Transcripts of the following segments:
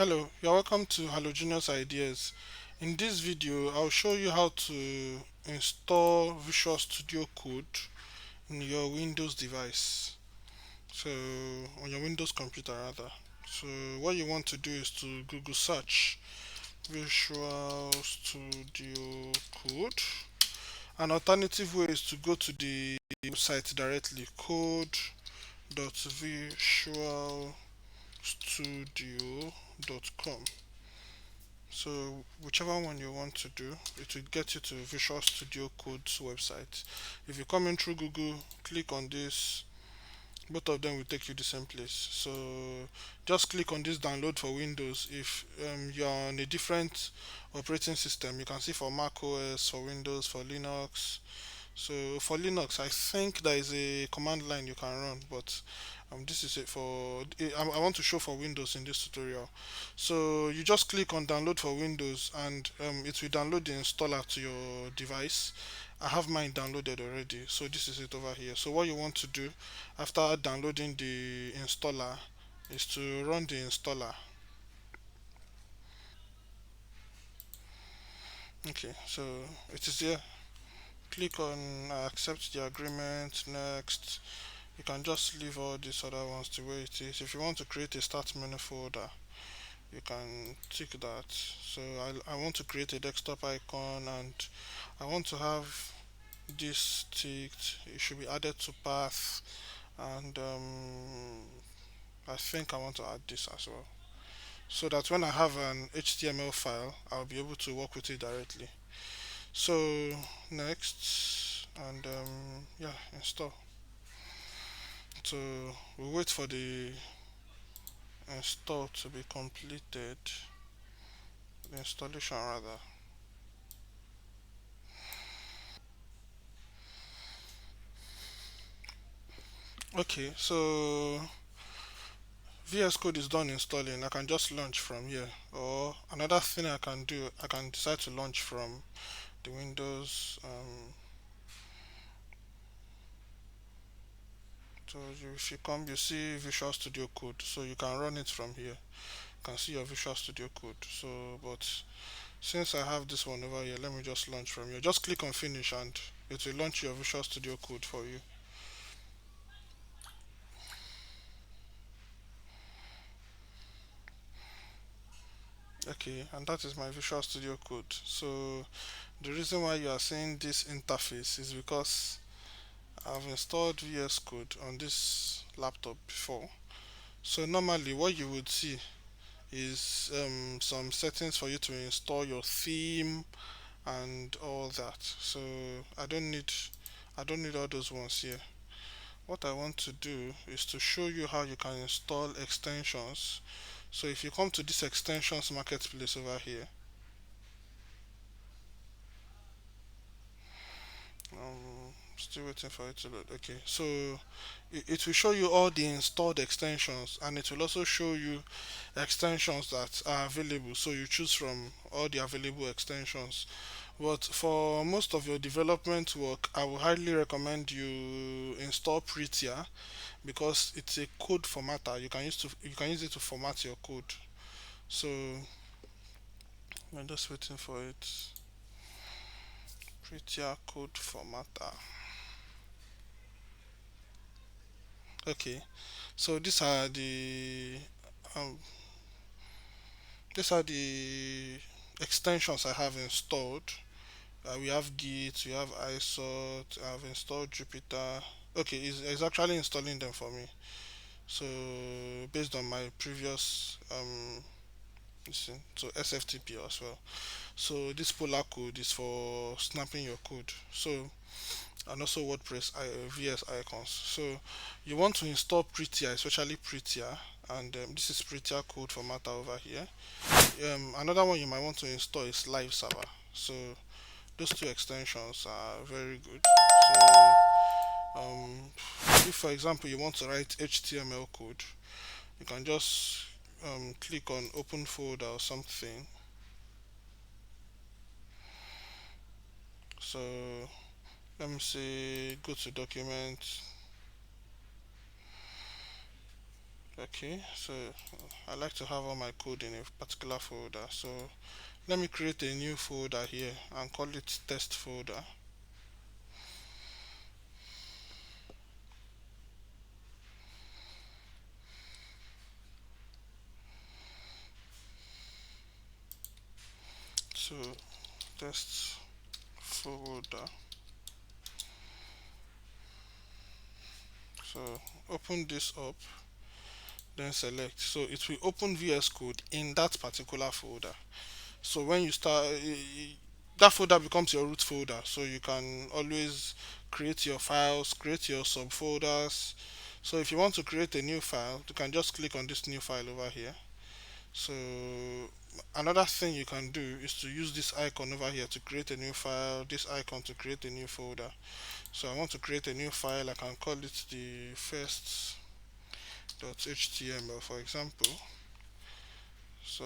Hello, you're welcome to Halogenous Ideas. In this video, I'll show you how to install Visual Studio Code in your Windows device. So, on your Windows computer rather. So, what you want to do is to Google search Visual Studio Code. An alternative way is to go to the website directly code.visualstudio.com. So whichever one you want to do, it will get you to Visual Studio Code's website. If you come in through Google, click on this, both of them will take you the same place. So just click on this download for Windows. If you're on a different operating system, you can see for Mac OS, for Windows, for Linux. So for Linux, I think there is a command line you can run, but this is it for. I want to show for Windows in this tutorial. So you just click on download for Windows, and it will download the installer to your device. I have mine downloaded already, so this is it over here. So what you want to do after downloading the installer is to run the installer. Okay, so it is here. Click on accept the agreement, next. You can just leave all these other ones the way it is. If you want to create a start menu folder, you can tick that. So I want to create a desktop icon, and I want to have this ticked. It should be added to path, and I think I want to add this as well, so that when I have an HTML file, I'll be able to work with it directly. So next, and yeah, install. So we'll wait for the install to be completed, the installation rather. Okay, so VS Code is done installing. I can just launch from here, or another thing I can do, I can decide to launch from the Windows. So if you come, you see Visual Studio Code, so you can run it from here. You can see your Visual Studio Code. So, but since I have this one over here, let me just launch from here. Just click on finish, and it will launch your Visual Studio Code for you. Okay, and that is my Visual Studio Code. So the reason why you are seeing this interface is because I've installed VS Code on this laptop before. So normally what you would see is some settings for you to install your theme and all that. So I don't need I don't need all those ones here. What I want to do is to show you how you can install extensions. So if you come to this extensions marketplace over here, still waiting for it to load. Okay, so it will show you all the installed extensions, and it will also show you extensions that are available. So you choose from all the available extensions. But for most of your development work, I would highly recommend you install Prettier, because it's a code formatter. You can use it to format your code. So I'm just waiting for it. Prettier code formatter. Okay, so um, these are the extensions I have installed. We have Git, we have ISOT, I've installed Jupyter. Okay, it's actually installing them for me. So based on my previous listen, so SFTP as well. So this Polar code is for snapping your code. So, and also WordPress VS icons. So you want to install Prettier, especially Prettier, and this is Prettier code formatter over here. Another one you might want to install is Live Server. So those two extensions are very good. So if for example you want to write HTML code, you can just click on open folder or something. So let me say go to document. Okay, so I like to have all my code in a particular folder. So let me create a new folder here and call it test folder. So test folder. So open this up, then select. So it will open VS Code in that particular folder. So when you start, that folder becomes your root folder. So you can always create your files, create your subfolders. So if you want to create a new file, you can just click on this new file over here. So another thing you can do is to use this icon over here to create a new file, this icon to create a new folder. So I want to create a new file. I can call it the first.html, for example. So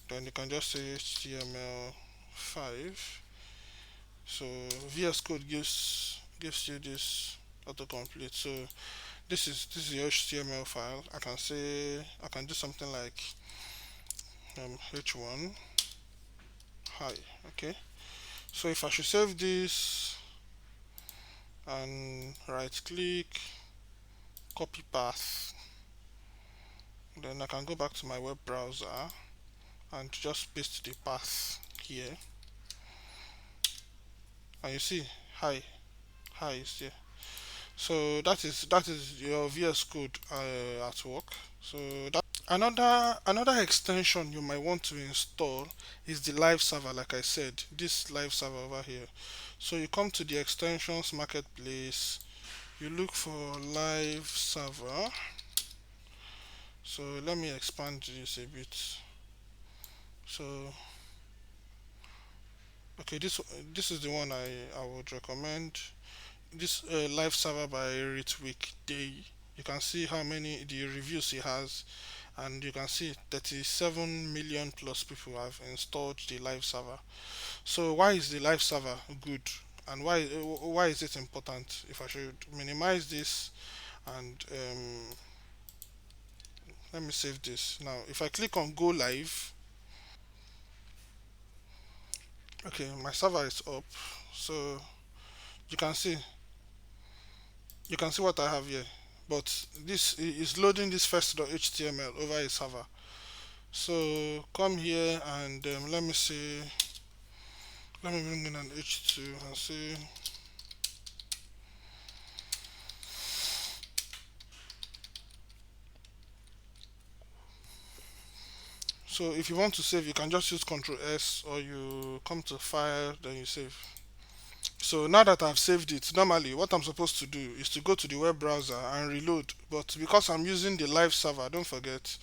then you can just say html5. So VS Code gives you this autocomplete. So this is your HTML file. I can do something like h1 hi. Okay. So if I should save this and right click, copy path, then I can go back to my web browser and just paste the path here, and you see hi is here. So that is your VS Code at work. So that another extension you might want to install is the live server. Like I said, this live server over here. So you come to the extensions marketplace, you look for live server. So let me expand this a bit. So okay, this is the one I would recommend. This live server by Ritwik. You can see how many the reviews he has, and you can see 37 million plus people have installed the live server. So why is the live server good, and why is it important? If I should minimize this and let me save this now. If I click on go live, okay, my server is up. So you can see you can see what I have here. But this is loading this first.html over a server. So come here and let me bring in an h2 and say, so if you want to save, you can just use Ctrl S, or you come to file, then you save. So now that I've saved it, normally what I'm supposed to do is to go to the web browser and reload. But because I'm using the live server, don't forget,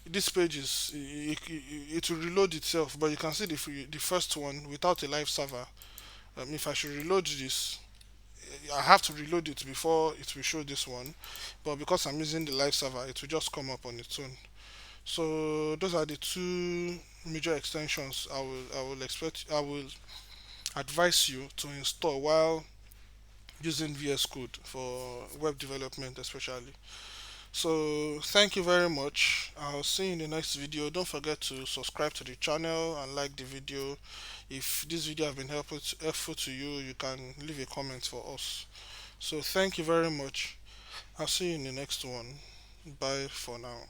this page it will reload itself. But you can see the first one without a live server. If I should reload this, I have to reload it before it will show this one. But because I'm using the live server, it will just come up on its own. So those are the two major extensions I will advise you to install while using VS Code for web development especially. So thank you very much. I'll see you in the next video. Don't forget to subscribe to the channel and like the video. If this video has been helpful to you, you can leave a comment for us. So thank you very much. I'll see you in the next one. Bye for now.